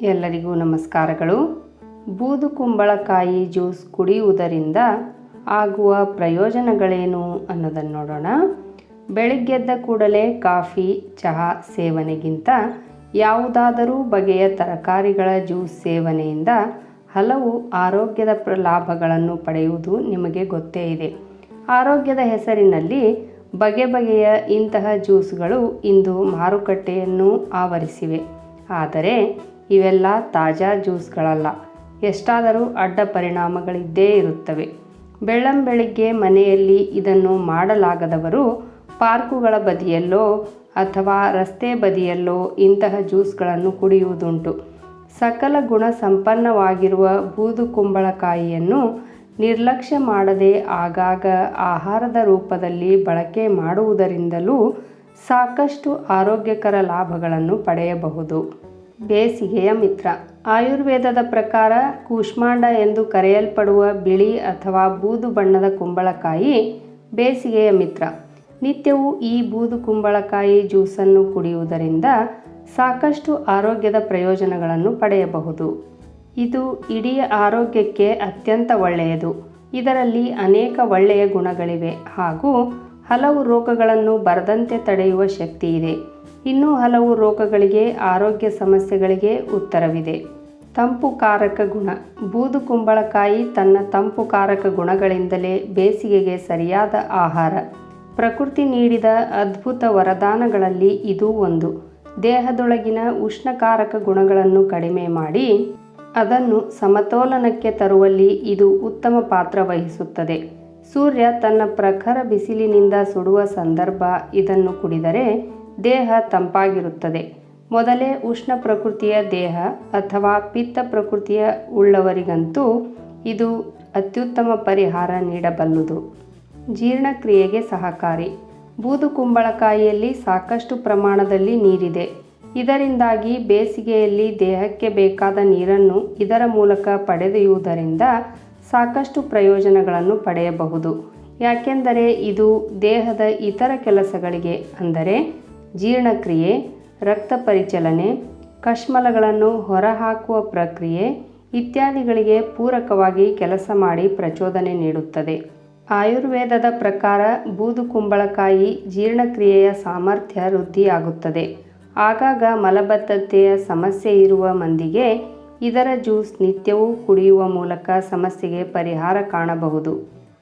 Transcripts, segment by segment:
ಎಲ್ಲರಿಗೂ ನಮಸ್ಕಾರಗಳು. ಬೂದು ಕುಂಬಳಕಾಯಿ ಜ್ಯೂಸ್ ಕುಡಿಯುವುದರಿಂದ ಆಗುವ ಪ್ರಯೋಜನಗಳೇನು ಅನ್ನೋದನ್ನು ನೋಡೋಣ. ಬೆಳಿಗ್ಗೆದ್ದ ಕೂಡಲೇ ಕಾಫಿ, ಚಹಾ ಸೇವನೆಗಿಂತ ಯಾವುದಾದರೂ ಬಗೆಯ ತರಕಾರಿಗಳ ಜ್ಯೂಸ್ ಸೇವನೆಯಿಂದ ಹಲವು ಆರೋಗ್ಯದ ಲಾಭಗಳನ್ನು ಪಡೆಯುವುದು ನಿಮಗೆ ಗೊತ್ತೇ ಇದೆ. ಆರೋಗ್ಯದ ಹೆಸರಿನಲ್ಲಿ ಬಗೆ ಬಗೆಯ ಇಂತಹ ಜ್ಯೂಸ್ಗಳು ಇಂದು ಮಾರುಕಟ್ಟೆಯನ್ನು ಆವರಿಸಿವೆ. ಆದರೆ ಇವೆಲ್ಲ ತಾಜಾ ಜ್ಯೂಸ್ಗಳಲ್ಲ. ಎಷ್ಟಾದರೂ ಅಡ್ಡ ಪರಿಣಾಮಗಳಿದ್ದೇ ಇರುತ್ತವೆ. ಬೆಳ್ಳಂಬೆಳಿಗ್ಗೆ ಮನೆಯಲ್ಲಿ ಇದನ್ನು ಮಾಡಲಾಗದವರು ಪಾರ್ಕುಗಳ ಬದಿಯಲ್ಲೋ ಅಥವಾ ರಸ್ತೆ ಬದಿಯಲ್ಲೋ ಇಂತಹ ಜ್ಯೂಸ್ಗಳನ್ನು ಕುಡಿಯುವುದುಂಟು. ಸಕಲ ಗುಣ ಸಂಪನ್ನವಾಗಿರುವ ಬೂದು ಕುಂಬಳಕಾಯಿಯನ್ನು ನಿರ್ಲಕ್ಷ್ಯ ಮಾಡದೆ ಆಗಾಗ ಆಹಾರದ ರೂಪದಲ್ಲಿ ಬಳಕೆ ಮಾಡುವುದರಿಂದಲೂ ಸಾಕಷ್ಟು ಆರೋಗ್ಯಕರ ಲಾಭಗಳನ್ನು ಪಡೆಯಬಹುದು. ಬೇಸಿಗೆಯ ಮಿತ್ರ. ಆಯುರ್ವೇದದ ಪ್ರಕಾರ ಕೂಷ್ಮಾಂಡ ಎಂದು ಕರೆಯಲ್ಪಡುವ ಬಿಳಿ ಅಥವಾ ಬೂದು ಬಣ್ಣದ ಕುಂಬಳಕಾಯಿ ಬೇಸಿಗೆಯ ಮಿತ್ರ. ನಿತ್ಯವೂ ಈ ಬೂದು ಕುಂಬಳಕಾಯಿ ಜ್ಯೂಸನ್ನು ಕುಡಿಯುವುದರಿಂದ ಸಾಕಷ್ಟು ಆರೋಗ್ಯದ ಪ್ರಯೋಜನಗಳನ್ನು ಪಡೆಯಬಹುದು. ಇದು ಇಡೀ ಆರೋಗ್ಯಕ್ಕೆ ಅತ್ಯಂತ ಒಳ್ಳೆಯದು. ಇದರಲ್ಲಿ ಅನೇಕ ಒಳ್ಳೆಯ ಗುಣಗಳಿವೆ ಹಾಗೂ ಹಲವು ರೋಗಗಳನ್ನು ಬರದಂತೆ ತಡೆಯುವ ಶಕ್ತಿ ಇದೆ. ಇನ್ನೂ ಹಲವು ರೋಗಗಳಿಗೆ, ಆರೋಗ್ಯ ಸಮಸ್ಯೆಗಳಿಗೆ ಉತ್ತರವಿದೆ. ತಂಪುಕಾರಕ ಗುಣ. ಬೂದು ಕುಂಬಳಕಾಯಿ ತನ್ನ ತಂಪುಕಾರಕ ಗುಣಗಳಿಂದಲೇ ಬೇಸಿಗೆಗೆ ಸರಿಯಾದ ಆಹಾರ. ಪ್ರಕೃತಿ ನೀಡಿದ ಅದ್ಭುತ ವರದಾನಗಳಲ್ಲಿ ಇದೂ ಒಂದು. ದೇಹದೊಳಗಿನ ಉಷ್ಣಕಾರಕ ಗುಣಗಳನ್ನು ಕಡಿಮೆ ಮಾಡಿ ಅದನ್ನು ಸಮತೋಲನಕ್ಕೆ ತರುವಲ್ಲಿ ಇದು ಉತ್ತಮ ಪಾತ್ರ ವಹಿಸುತ್ತದೆ. ಸೂರ್ಯ ತನ್ನ ಪ್ರಖರ ಬಿಸಿಲಿನಿಂದ ಸುಡುವ ಸಂದರ್ಭ ಇದನ್ನು ಕುಡಿದರೆ ದೇಹ ತಂಪಾಗಿರುತ್ತದೆ. ಮೊದಲೇ ಉಷ್ಣ ಪ್ರಕೃತಿಯ ದೇಹ ಅಥವಾ ಪಿತ್ತ ಪ್ರಕೃತಿಯ ಉಳ್ಳವರಿಗಂತೂ ಇದು ಅತ್ಯುತ್ತಮ ಪರಿಹಾರ ನೀಡಬಲ್ಲುದು. ಜೀರ್ಣಕ್ರಿಯೆಗೆ ಸಹಕಾರಿ. ಬೂದು ಕುಂಬಳಕಾಯಿಯಲ್ಲಿ ಸಾಕಷ್ಟು ಪ್ರಮಾಣದಲ್ಲಿ ನೀರಿದೆ. ಇದರಿಂದಾಗಿ ಬೇಸಿಗೆಯಲ್ಲಿ ದೇಹಕ್ಕೆ ಬೇಕಾದ ನೀರನ್ನು ಇದರ ಮೂಲಕ ಪಡೆದೊಯ್ಯುವುದರಿಂದ ಸಾಕಷ್ಟು ಪ್ರಯೋಜನಗಳನ್ನು ಪಡೆಯಬಹುದು. ಯಾಕೆಂದರೆ ಇದು ದೇಹದ ಇತರ ಕೆಲಸಗಳಿಗೆ ಅಂದರೆ ಜೀರ್ಣಕ್ರಿಯೆ, ರಕ್ತ ಪರಿಚಲನೆ, ಕಶ್ಮಲಗಳನ್ನು ಹೊರಹಾಕುವ ಪ್ರಕ್ರಿಯೆ ಇತ್ಯಾದಿಗಳಿಗೆ ಪೂರಕವಾಗಿ ಕೆಲಸ ಮಾಡಿ ಪ್ರಚೋದನೆ ನೀಡುತ್ತದೆ. ಆಯುರ್ವೇದದ ಪ್ರಕಾರ ಬೂದು ಕುಂಬಳಕಾಯಿ ಜೀರ್ಣಕ್ರಿಯೆಯ ಸಾಮರ್ಥ್ಯ ವೃದ್ಧಿಯಾಗುತ್ತದೆ. ಆಗಾಗ ಮಲಬದ್ಧತೆಯ ಸಮಸ್ಯೆ ಇರುವ ಮಂದಿಗೆ ಇದರ ಜ್ಯೂಸ್ ನಿತ್ಯವೂ ಕುಡಿಯುವ ಮೂಲಕ ಸಮಸ್ಯೆಗೆ ಪರಿಹಾರ ಕಾಣಬಹುದು.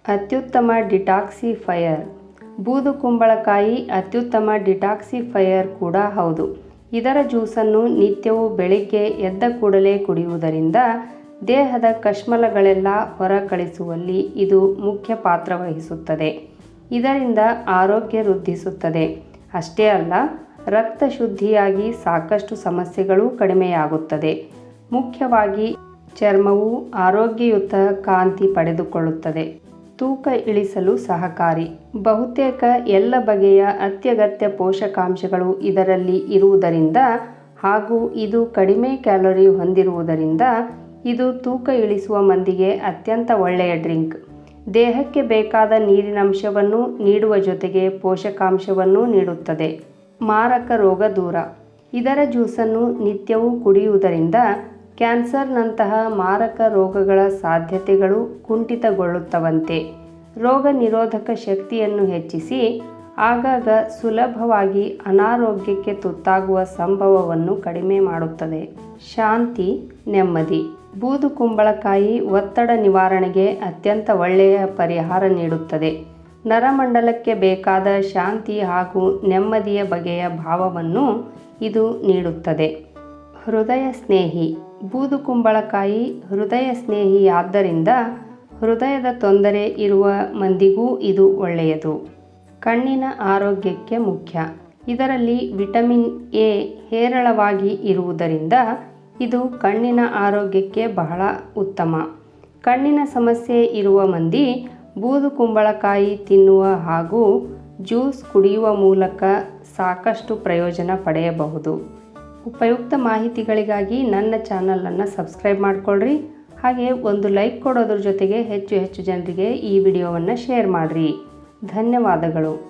ಅತ್ಯುತ್ತಮ ಡಿಟಾಕ್ಸಿಫೈಯರ್. ಬೂದು ಕುಂಬಳಕಾಯಿ ಅತ್ಯುತ್ತಮ ಡಿಟಾಕ್ಸಿಫೈಯರ್ ಕೂಡ ಹೌದು. ಇದರ ಜ್ಯೂಸನ್ನು ನಿತ್ಯವೂ ಬೆಳಿಗ್ಗೆ ಎದ್ದ ಕೂಡಲೇ ಕುಡಿಯುವುದರಿಂದ ದೇಹದ ಕಶ್ಮಲಗಳೆಲ್ಲ ಹೊರ ಕಳಿಸುವಲ್ಲಿ ಇದು ಮುಖ್ಯ ಪಾತ್ರ ವಹಿಸುತ್ತದೆ. ಇದರಿಂದ ಆರೋಗ್ಯ ವೃದ್ಧಿಸುತ್ತದೆ. ಅಷ್ಟೇ ಅಲ್ಲ, ರಕ್ತ ಶುದ್ಧಿಯಾಗಿ ಸಾಕಷ್ಟು ಸಮಸ್ಯೆಗಳು ಕಡಿಮೆಯಾಗುತ್ತದೆ. ಮುಖ್ಯವಾಗಿ ಚರ್ಮವು ಆರೋಗ್ಯಯುತ ಕಾಂತಿ ಪಡೆದುಕೊಳ್ಳುತ್ತದೆ. ತೂಕ ಇಳಿಸಲು ಸಹಕಾರಿ. ಬಹುತೇಕ ಎಲ್ಲ ಬಗೆಯ ಅತ್ಯಗತ್ಯ ಪೋಷಕಾಂಶಗಳು ಇದರಲ್ಲಿ ಇರುವುದರಿಂದ ಹಾಗೂ ಇದು ಕಡಿಮೆ ಕ್ಯಾಲೋರಿ ಹೊಂದಿರುವುದರಿಂದ ಇದು ತೂಕ ಇಳಿಸುವ ಮಂದಿಗೆ ಅತ್ಯಂತ ಒಳ್ಳೆಯ ಡ್ರಿಂಕ್. ದೇಹಕ್ಕೆ ಬೇಕಾದ ನೀರಿನಂಶವನ್ನು ನೀಡುವ ಜೊತೆಗೆ ಪೋಷಕಾಂಶವನ್ನೂ ನೀಡುತ್ತದೆ. ಮಾರಕ ರೋಗ ದೂರ. ಇದರ ಜ್ಯೂಸನ್ನು ನಿತ್ಯವೂ ಕುಡಿಯುವುದರಿಂದ ಕ್ಯಾನ್ಸರ್ನಂತಹ ಮಾರಕ ರೋಗಗಳ ಸಾಧ್ಯತೆಗಳು ಕುಂಠಿತಗೊಳ್ಳುತ್ತವಂತೆ. ರೋಗ ನಿರೋಧಕ ಶಕ್ತಿಯನ್ನು ಹೆಚ್ಚಿಸಿ ಆಗಾಗ ಸುಲಭವಾಗಿ ಅನಾರೋಗ್ಯಕ್ಕೆ ತುತ್ತಾಗುವ ಸಂಭವವನ್ನು ಕಡಿಮೆ ಮಾಡುತ್ತದೆ. ಶಾಂತಿ, ನೆಮ್ಮದಿ. ಬೂದು ಕುಂಬಳಕಾಯಿ ಒತ್ತಡ ನಿವಾರಣೆಗೆ ಅತ್ಯಂತ ಒಳ್ಳೆಯ ಪರಿಹಾರ ನೀಡುತ್ತದೆ. ನರಮಂಡಲಕ್ಕೆ ಬೇಕಾದ ಶಾಂತಿ ಹಾಗೂ ನೆಮ್ಮದಿಯ ಬಗೆಯ ಭಾವವನ್ನು ಇದು ನೀಡುತ್ತದೆ. ಹೃದಯ ಸ್ನೇಹಿ. ಬೂದು ಕುಂಬಳಕಾಯಿ ಹೃದಯ ಸ್ನೇಹಿಯಾದ್ದರಿಂದ ಹೃದಯದ ತೊಂದರೆ ಇರುವ ಮಂದಿಗೂ ಇದು ಒಳ್ಳೆಯದು. ಕಣ್ಣಿನ ಆರೋಗ್ಯಕ್ಕೆ ಮುಖ್ಯ. ಇದರಲ್ಲಿ ವಿಟಮಿನ್ ಎ ಹೇರಳವಾಗಿ ಇರುವುದರಿಂದ ಇದು ಕಣ್ಣಿನ ಆರೋಗ್ಯಕ್ಕೆ ಬಹಳ ಉತ್ತಮ. ಕಣ್ಣಿನ ಸಮಸ್ಯೆ ಇರುವ ಮಂದಿ ಬೂದು ಕುಂಬಳಕಾಯಿ ತಿನ್ನುವ ಹಾಗೂ ಜ್ಯೂಸ್ ಕುಡಿಯುವ ಮೂಲಕ ಸಾಕಷ್ಟು ಪ್ರಯೋಜನ ಪಡೆಯಬಹುದು. ಉಪಯುಕ್ತ ಮಾಹಿತಿಗಳಿಗಾಗಿ ನನ್ನ ಚಾನಲನ್ನು ಸಬ್ಸ್ಕ್ರೈಬ್ ಮಾಡಿಕೊಳ್ಳ್ರಿ. ಹಾಗೆ ಒಂದು ಲೈಕ್ ಕೊಡೋದ್ರ ಜೊತೆಗೆ ಹೆಚ್ಚು ಜನರಿಗೆ ಈ ವಿಡಿಯೋವನ್ನು ಶೇರ್ ಮಾಡಿರಿ. ಧನ್ಯವಾದಗಳು.